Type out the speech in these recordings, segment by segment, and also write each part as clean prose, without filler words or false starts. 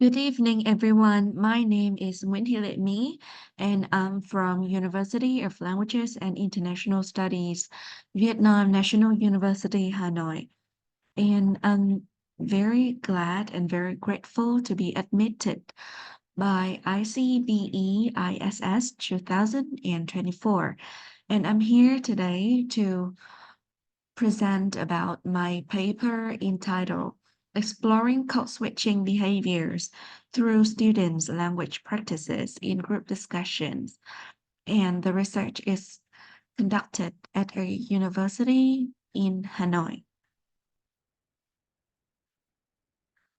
Good evening, everyone. My name is Nguyen Thi Le My, and I'm from University of Languages and International Studies, Vietnam National University, Hanoi. And I'm very glad and very grateful to be admitted by ICBE ISS 2024. And I'm here today to present about my paper entitled Exploring Code Switching Behaviors Through Students' Language Practices in Group Discussions. And the research is conducted at a university in Hanoi.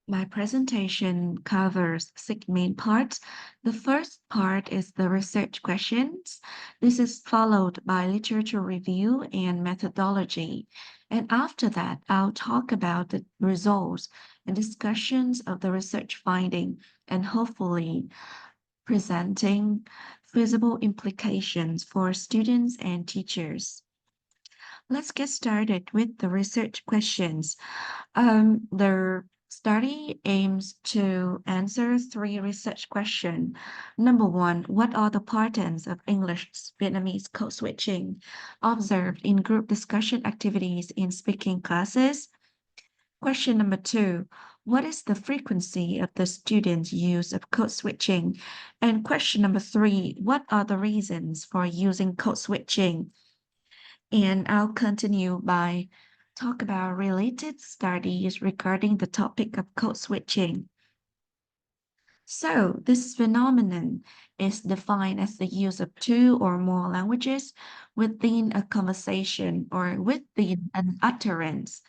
My presentation covers six main parts. The first part is the research questions. This is followed by literature review and methodology. And after that, I'll talk about the results and discussions of the research finding and hopefully presenting feasible implications for students and teachers. Let's get started with the research questions. The study aims to answer three research questions. Number one, what are the patterns of English Vietnamese code switching observed in group discussion activities in speaking classes? Question number two, what is the frequency of the students' use of code switching? And question number three, what are the reasons for using code switching? And I'll continue by talk about related studies regarding the topic of code switching. So this phenomenon is defined as the use of two or more languages within a conversation or within an utterance.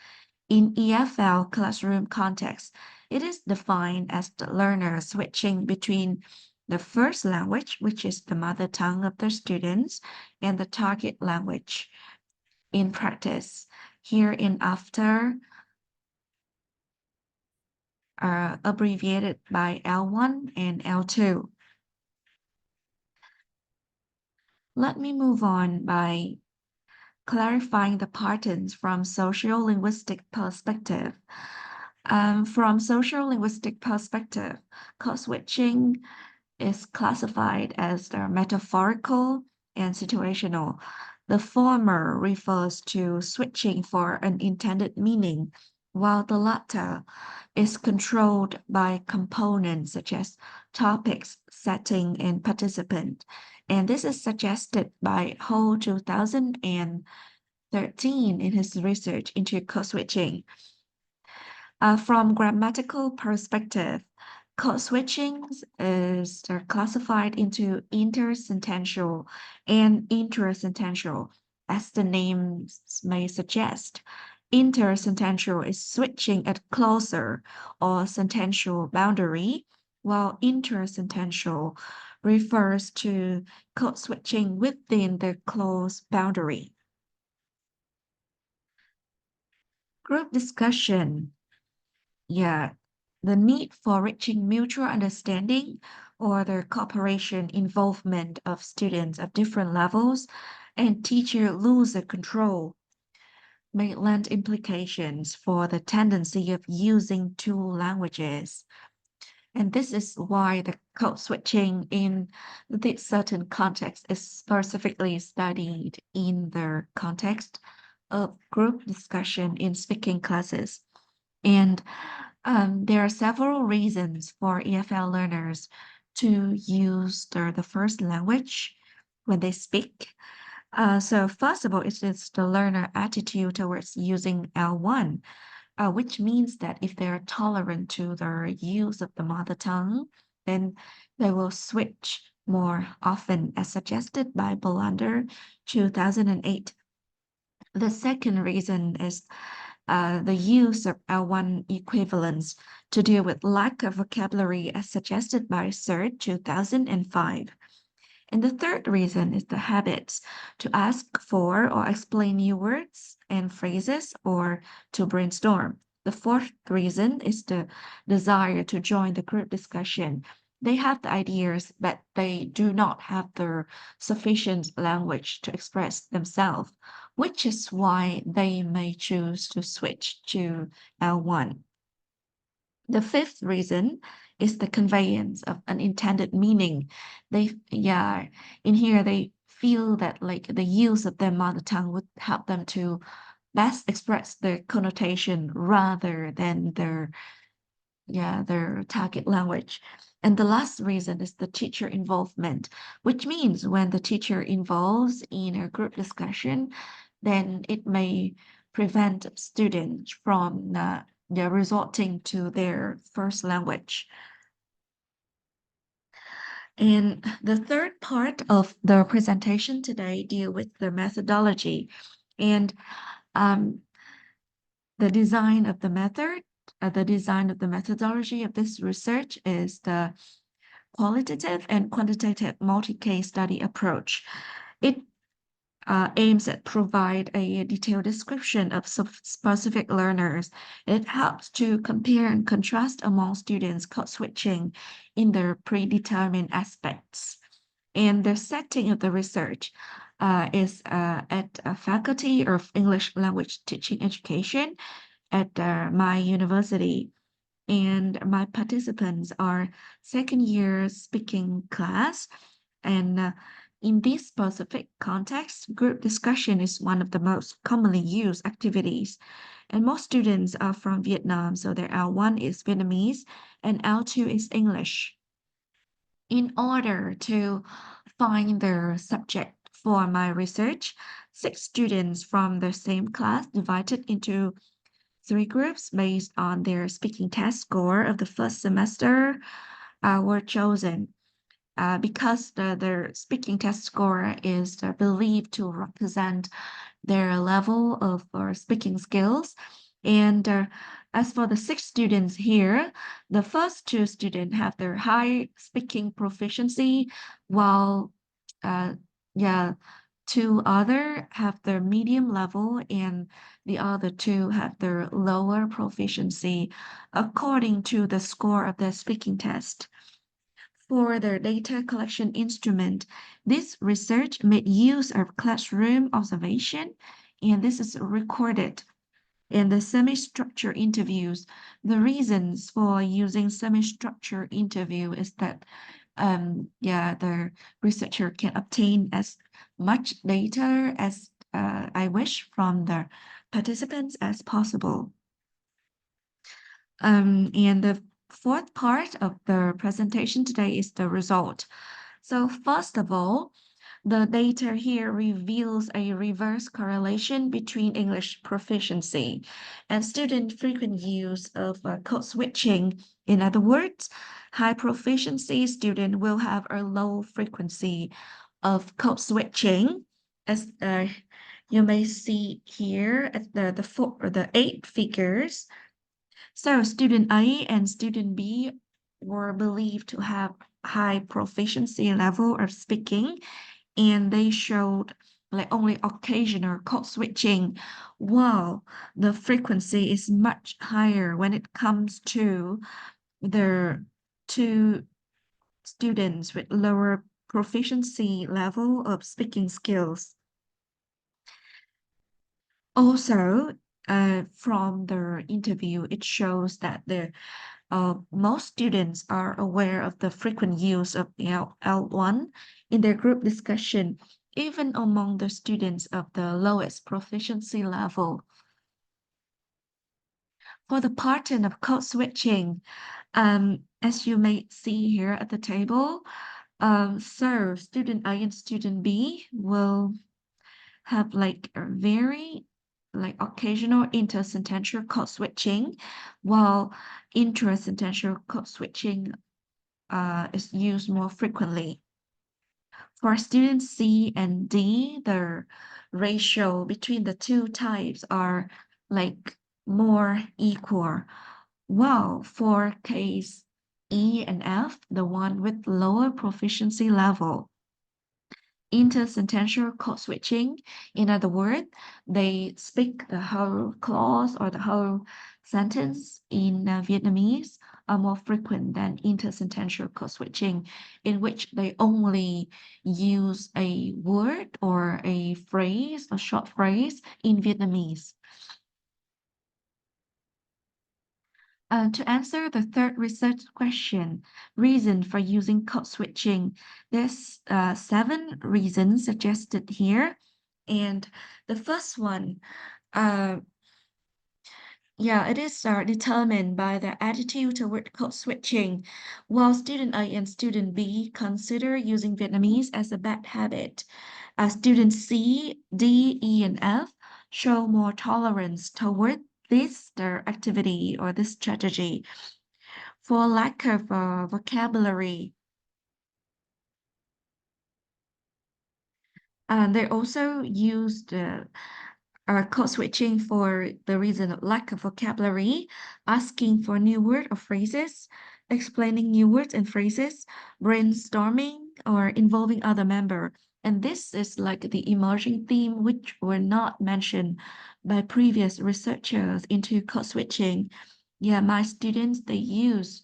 In EFL classroom context, it is defined as the learner switching between the first language, which is the mother tongue of the students, and the target language. In practice, hereinafter are abbreviated by L1 and L2. Let me move on by clarifying the patterns from social-linguistic perspective. From social-linguistic perspective, code switching is classified as the metaphorical and situational. The former refers to switching for an intended meaning, while the latter is controlled by components such as topics, setting, and participant. And this is suggested by Ho 2013 in his research into code switching. From grammatical perspective, code switching is classified into intersentential and intrasentential, as the names may suggest. Intersentential is switching at closer or sentential boundary, while intrasentential refers to code switching within the close boundary. Group discussion. Yeah, the need for reaching mutual understanding or the cooperation involvement of students of different levels and teacher lose control may lend implications for the tendency of using two languages. And this is why the code switching in this certain context is specifically studied in the context of group discussion in speaking classes. And there are several reasons for EFL learners to use the first language when they speak. So first of all, it's the learner attitude towards using L1, which means that if they're tolerant to the use of the mother tongue, then they will switch more often, as suggested by Bolander 2008. The second reason is the use of L1 equivalents to deal with lack of vocabulary as suggested by CERT 2005. And the third reason is the habits to ask for or explain new words and phrases or to brainstorm. The fourth reason is the desire to join the group discussion. They have the ideas, but they do not have the sufficient language to express themselves, which is why they may choose to switch to L1. The fifth reason is the conveyance of an intended meaning. Yeah, in here they feel that like the use of their mother tongue would help them to best express their connotation rather than their target language. And the last reason is the teacher involvement, which means when the teacher involves in a group discussion, then it may prevent students from resorting to their first language. And the third part of the presentation today deal with the methodology and um, the design of the method. The design of the methodology of this research is the qualitative and quantitative multi-case study approach. It aims at provide a detailed description of specific learners. It helps to compare and contrast among students code switching in their predetermined aspects. And the setting of the research is at a Faculty of English Language Teaching Education at my university. And my participants are second year speaking class. And in this specific context, group discussion is one of the most commonly used activities. And most students are from Vietnam, so their L1 is Vietnamese and L2 is English. In order to find the subject for my research, six students from the same class divided into three groups based on their speaking test score of the first semester were chosen because their speaking test score is believed to represent their level of speaking skills. And as for the six students here, the first two students have their high speaking proficiency, while uh, yeah, two other have their medium level, and the other two have their lower proficiency according to the score of the speaking test. For their data collection instrument, this research made use of classroom observation, and this is recorded in the semi-structured interviews. The reasons for using semi-structured interview is that the researcher can obtain as much data as I wish from the participants as possible. And the fourth part of the presentation today is the result. So first of all, the data here reveals a reverse correlation between English proficiency and student frequent use of code switching. In other words, high proficiency student will have a low frequency of code switching, as you may see here at the eight figures. So student A and student B were believed to have high proficiency level of speaking, and they showed like only occasional code switching, while the frequency is much higher when it comes to the two students with lower proficiency level of speaking skills. Also, from the interview, it shows that most students are aware of the frequent use of L1 in their group discussion, even among the students of the lowest proficiency level. For the pattern of code switching, as you may see here at the table, so student A and student B will have like a very like occasional intersentential code switching, while intrasentential code switching is used more frequently. For students C and D, the ratio between the two types are like more equal. While for case E and F, the one with lower proficiency level, intersentential code switching. In other words, they speak the whole clause or the whole sentence in Vietnamese are more frequent than intersentential code switching, in which they only use a word or a phrase, a short phrase in Vietnamese. To answer the third research question, reason for using code switching, there's seven reasons suggested here. And the first one, uh, yeah, it is determined by their attitude toward code switching. While student A and student B consider using Vietnamese as a bad habit, students C, D, E, and F show more tolerance toward this their activity or this strategy. For lack of vocabulary, they also used code switching for the reason of lack of vocabulary, asking for new word or phrases, explaining new words and phrases, brainstorming, or involving other member. And this is like the emerging theme which were not mentioned by previous researchers into code switching. Yeah, my students, they use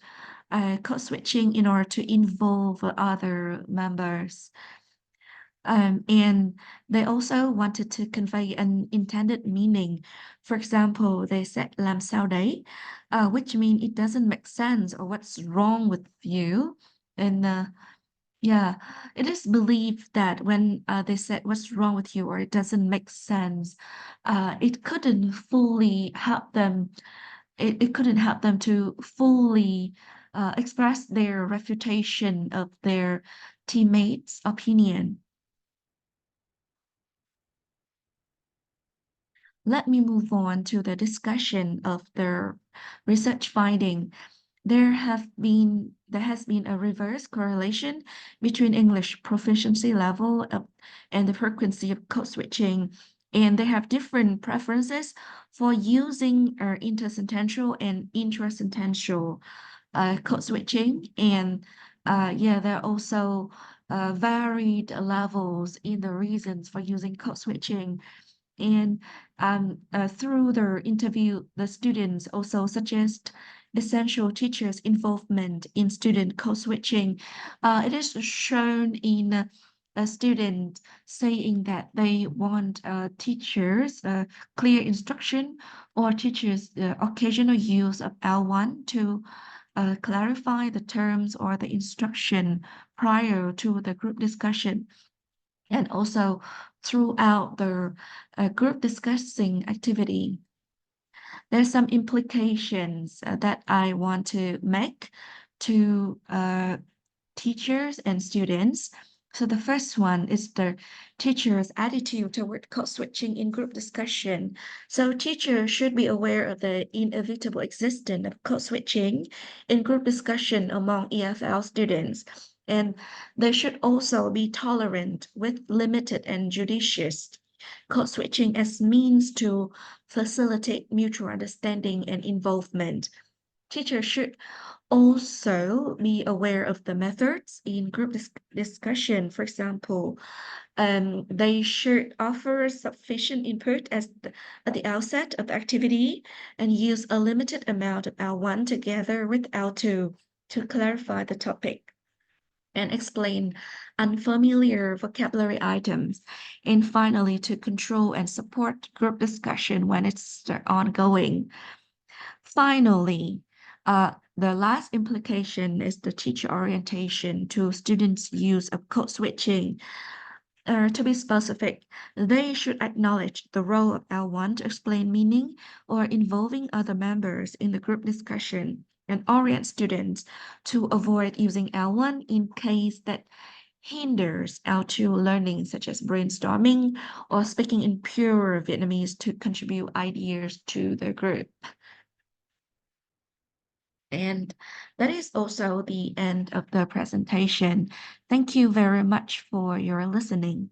code switching in order to involve other members. And they also wanted to convey an intended meaning. For example, they said làm sao đấy, which mean it doesn't make sense or what's wrong with you. And yeah, it is believed that when they said what's wrong with you or it doesn't make sense, it couldn't fully help them. It couldn't help them to fully express their refutation of their teammates' opinion. Let me move on to the discussion of the research finding. There has been a reverse correlation between English proficiency level and the frequency of code switching, and they have different preferences for using intersentential and intrasentential code switching, and yeah, there are also varied levels in the reasons for using code switching. And through the interview, the students also suggest essential teachers' involvement in student code switching. It is shown in a student saying that they want teachers clear instruction or teachers occasional use of L1 to clarify the terms or the instruction prior to the group discussion, and also throughout the group discussing activity. There's some implications that I want to make to teachers and students. So the first one is the teacher's attitude toward code switching in group discussion. So teachers should be aware of the inevitable existence of code switching in group discussion among EFL students. And they should also be tolerant with limited and judicious code switching as means to facilitate mutual understanding and involvement. Teachers should also be aware of the methods in group discussion. For example, they should offer sufficient input at the outset of the activity and use a limited amount of L1 together with L2 to clarify the topic and explain unfamiliar vocabulary items. And finally, to control and support group discussion when it's ongoing. Finally, the last implication is the teacher orientation to students' use of code switching. To be specific, they should acknowledge the role of L1 to explain meaning or involving other members in the group discussion and orient students to avoid using L1 in case that hinders L2 learning, such as brainstorming or speaking in pure Vietnamese to contribute ideas to the group. And that is also the end of the presentation. Thank you very much for your listening.